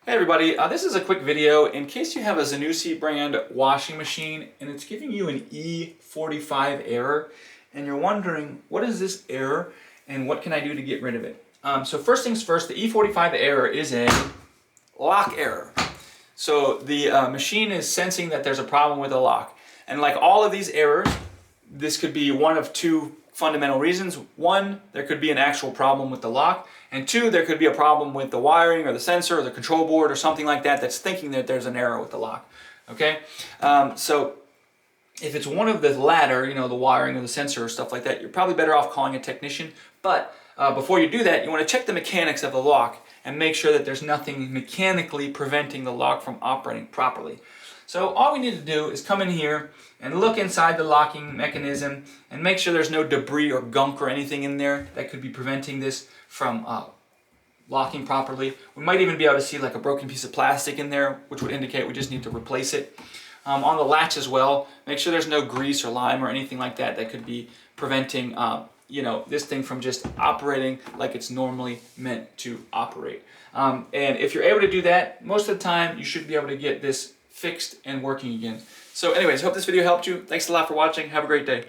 Hey everybody, this is a quick video in case you have a Zanussi brand washing machine and it's giving you an E45 error and you're wondering what is this error and what can I do to get rid of it. So first things first, the E45 error is a lock error. So the machine is sensing that there's a problem with the lock, and like all of these errors, this could be one of two fundamental reasons. One, there could be an actual problem with the lock, and two, there could be a problem with the wiring or the sensor or the control board or something like that that's thinking that there's an error with the lock. Okay, so if it's one of the latter, you know, the wiring or the sensor or stuff like that, you're probably better off calling a technician. But before you do that, you want to check the mechanics of the lock and make sure that there's nothing mechanically preventing the lock from operating properly. So all we need to do is come in here and look inside the locking mechanism and make sure there's no debris or gunk or anything in there that could be preventing this from locking properly. We might even be able to see like a broken piece of plastic in there, which would indicate we just need to replace it. On the latch as well, make sure there's no grease or lime or anything like that that could be preventing this thing from just operating like it's normally meant to operate. And if you're able to do that, most of the time you should be able to get this fixed and working again. So anyways, hope this video helped you. Thanks a lot for watching. Have a great day.